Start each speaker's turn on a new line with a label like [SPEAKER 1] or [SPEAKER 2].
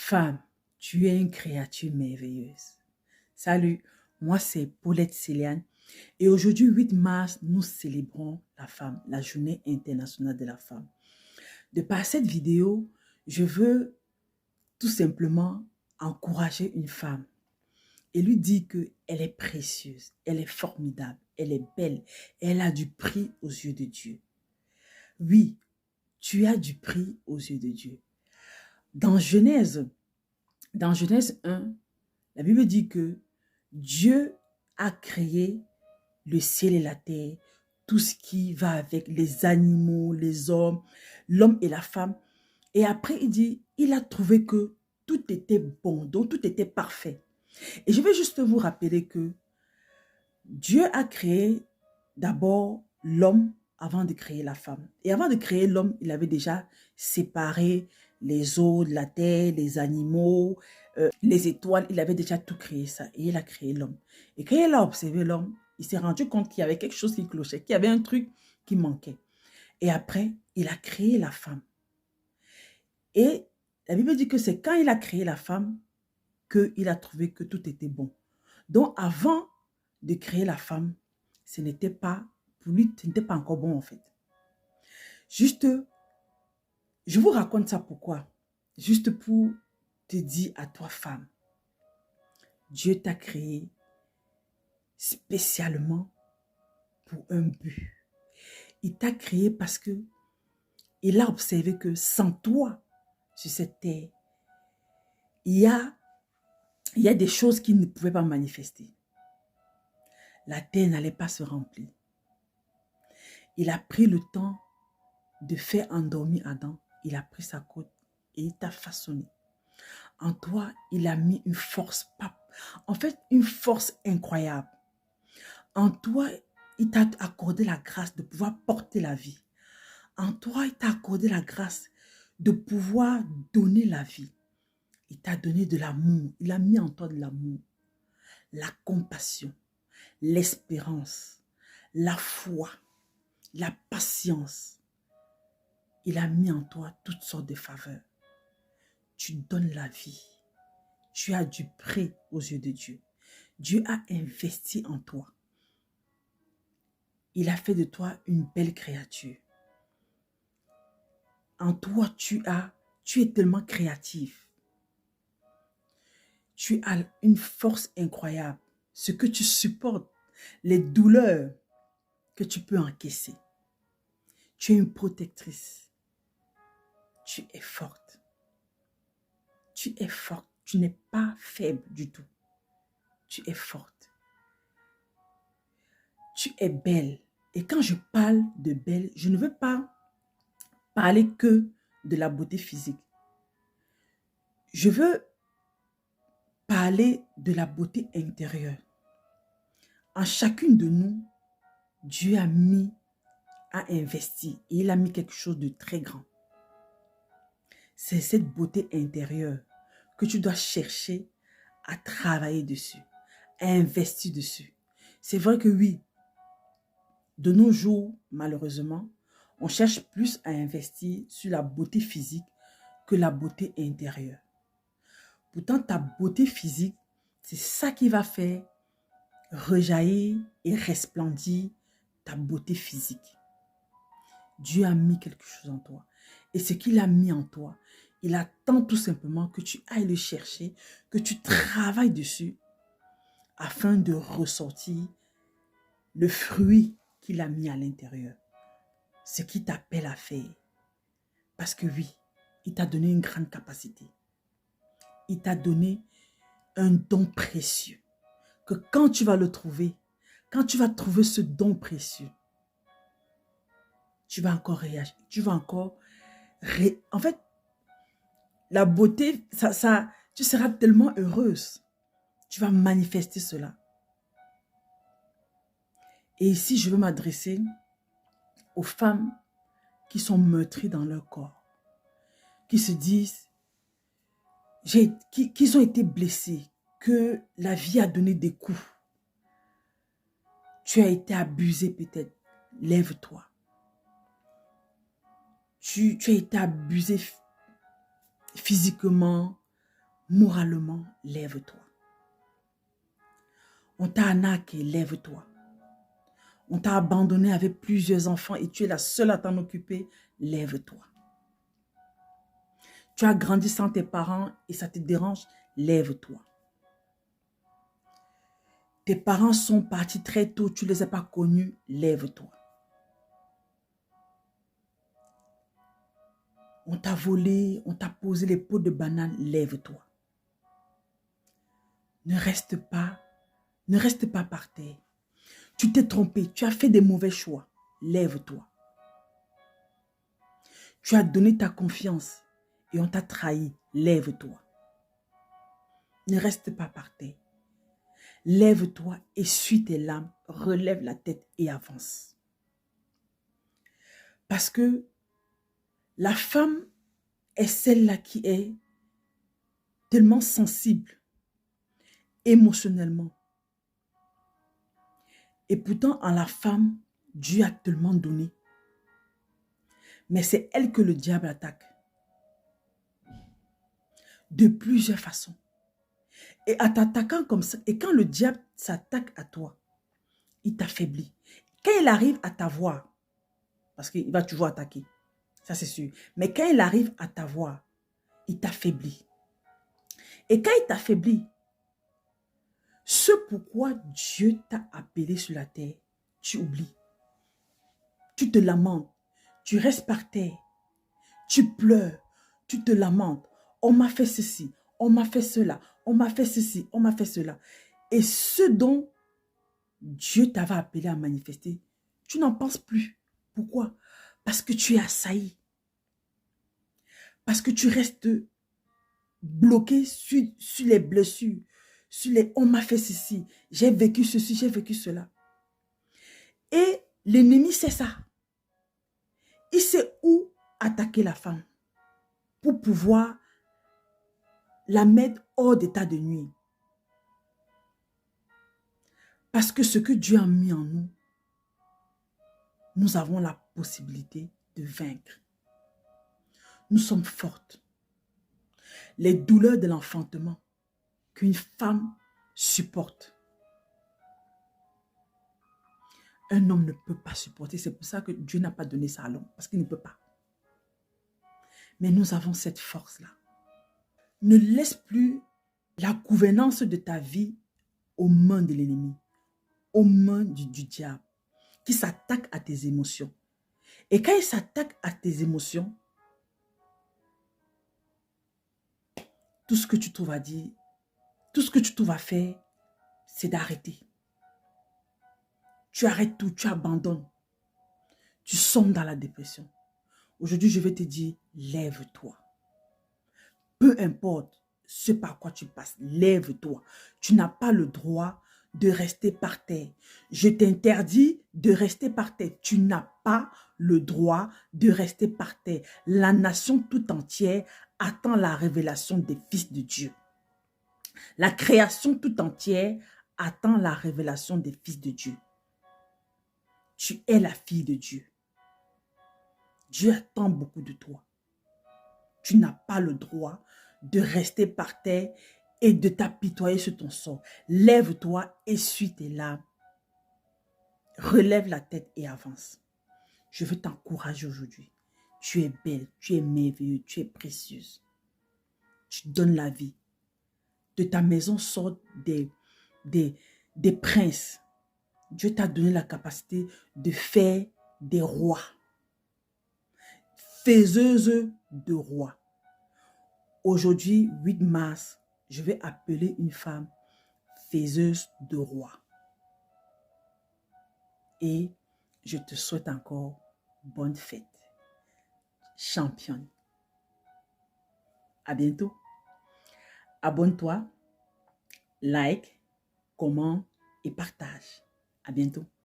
[SPEAKER 1] Femme, tu es une créature merveilleuse. Salut, moi c'est Paulette Céliane et aujourd'hui 8 mars, nous célébrons la femme, la journée internationale de la femme. De par cette vidéo, je veux tout simplement encourager une femme et lui dire qu'elle est précieuse, elle est formidable, elle est belle, elle a du prix aux yeux de Dieu. Oui, tu as du prix aux yeux de Dieu. Dans Genèse 1, la Bible dit que Dieu a créé le ciel et la terre, tout ce qui va avec les animaux, les hommes, l'homme et la femme. Et après, il dit, il a trouvé que tout était bon, donc tout était parfait. Et je vais juste vous rappeler que Dieu a créé d'abord l'homme avant de créer la femme. Et avant de créer l'homme, il avait déjà séparé les eaux de la terre, les animaux, les étoiles. Il avait déjà tout créé ça. Et il a créé l'homme. Et quand il a observé l'homme, il s'est rendu compte qu'il y avait quelque chose qui clochait, qu'il y avait un truc qui manquait. Et après, il a créé la femme. Et la Bible dit que c'est quand il a créé la femme qu'il a trouvé que tout était bon. Donc avant de créer la femme, ce n'était pas, pour lui, ce n'était pas encore bon en fait. Juste, je vous raconte ça pourquoi? Juste pour te dire à toi femme, Dieu t'a créé spécialement pour un but. Il t'a créé parce que il a observé que sans toi, sur cette terre, il y a des choses qui ne pouvaient pas manifester. La terre n'allait pas se remplir. Il a pris le temps de faire endormir Adam. Il a pris sa côte et il t'a façonné. En toi, il a mis une force, en fait, une force incroyable. En toi, il t'a accordé la grâce de pouvoir porter la vie. En toi, il t'a accordé la grâce de pouvoir donner la vie. Il t'a donné de l'amour. Il a mis en toi de l'amour, la compassion, l'espérance, la foi, la patience. Il a mis en toi toutes sortes de faveurs. Tu donnes la vie. Tu as du prix aux yeux de Dieu. Dieu a investi en toi. Il a fait de toi une belle créature. En toi, tu es tellement créatif. Tu as une force incroyable. Ce que tu supportes, les douleurs que tu peux encaisser. Tu es une protectrice. Tu es forte. Tu es forte. Tu n'es pas faible du tout. Tu es forte. Tu es belle. Et quand je parle de belle, je ne veux pas parler que de la beauté physique. Je veux parler de la beauté intérieure. En chacune de nous, Dieu a investi et il a mis quelque chose de très grand. C'est cette beauté intérieure que tu dois chercher à travailler dessus, à investir dessus. C'est vrai que oui, de nos jours, malheureusement, on cherche plus à investir sur la beauté physique que la beauté intérieure. Pourtant, ta beauté physique, c'est ça qui va faire rejaillir et resplendir ta beauté physique. Dieu a mis quelque chose en toi. Et ce qu'il a mis en toi, il attend tout simplement que tu ailles le chercher, que tu travailles dessus afin de ressortir le fruit qu'il a mis à l'intérieur. Ce qui t'appelle à faire. Parce que oui, il t'a donné une grande capacité. Il t'a donné un don précieux. Que quand tu vas le trouver, quand tu vas trouver ce don précieux, tu vas encore réagir. Tu vas encore... En fait, la beauté, tu seras tellement heureuse. Tu vas manifester cela. Et ici, je veux m'adresser aux femmes qui sont meurtries dans leur corps. Qui se disent, qu'ils ont été blessés, que la vie a donné des coups. Tu as été abusé peut-être. Lève-toi. Tu as été abusé physiquement, Moralement, lève-toi. On t'a arnaqué, lève-toi. On t'a abandonné avec plusieurs enfants et tu es la seule à t'en occuper, lève-toi. Tu as grandi sans tes parents et ça te dérange, lève-toi. Tes parents sont partis très tôt, tu ne les as pas connus, lève-toi. On t'a volé, on t'a posé les pots de banane, lève-toi. Ne reste pas par terre. Tu t'es trompé, tu as fait des mauvais choix, lève-toi. Tu as donné ta confiance et on t'a trahi, lève-toi. Ne reste pas par terre. Lève-toi, essuie tes larmes, relève la tête et avance. Parce que la femme est celle-là qui est tellement sensible émotionnellement. Et pourtant, en la femme, Dieu a tellement donné. Mais c'est elle que le diable attaque. De plusieurs façons. Et en t'attaquant comme ça, et quand le diable s'attaque à toi, il t'affaiblit. Quand il arrive à t'avoir, parce qu'il va toujours attaquer, ça c'est sûr. Mais quand il arrive à t'avoir, il t'affaiblit. Et quand il t'affaiblit, ce pourquoi Dieu t'a appelé sur la terre, tu oublies. Tu te lamentes, tu restes par terre, tu pleures, tu te lamentes. On m'a fait ceci, on m'a fait cela, on m'a fait ceci, on m'a fait cela. Et ce dont Dieu t'avait appelé à manifester, tu n'en penses plus. Pourquoi? Parce que tu es assailli. Parce que tu restes bloqué sur les blessures, sur les « on m'a fait ceci, j'ai vécu ceci, j'ai vécu cela ». Et l'ennemi sait ça. Il sait où attaquer la femme pour pouvoir la mettre hors d'état de nuire. Parce que ce que Dieu a mis en nous, nous avons la possibilité de vaincre. Nous sommes fortes. Les douleurs de l'enfantement qu'une femme supporte, un homme ne peut pas supporter. C'est pour ça que Dieu n'a pas donné ça à l'homme, parce qu'il ne peut pas. Mais nous avons cette force-là. Ne laisse plus la gouvernance de ta vie aux mains de l'ennemi, aux mains du diable, qui s'attaque à tes émotions. Et quand il s'attaque à tes émotions, tout ce que tu trouves à dire, tout ce que tu trouves à faire, c'est d'arrêter. Tu arrêtes tout, tu abandonnes. Tu sombres dans la dépression. Aujourd'hui, je vais te dire, lève-toi. Peu importe ce par quoi tu passes, lève-toi. Tu n'as pas le droit de rester par terre. Je t'interdis de rester par terre. Tu n'as pas le droit de rester par terre. La nation tout entière attend la révélation des fils de Dieu. La création tout entière attend la révélation des fils de Dieu. Tu es la fille de Dieu. Dieu attend beaucoup de toi. Tu n'as pas le droit de rester par terre et de t'apitoyer sur ton sort. Lève-toi, essuie tes larmes. Relève la tête et avance. Je veux t'encourager aujourd'hui. Tu es belle, tu es merveilleuse, tu es précieuse. Tu donnes la vie. De ta maison sortent des princes. Dieu t'a donné la capacité de faire des rois. Faiseuse de rois. Aujourd'hui, 8 mars, je vais appeler une femme faiseuse de rois. Et je te souhaite encore bonne fête. Championne. À bientôt. Abonne-toi, like, commente et partage. À bientôt.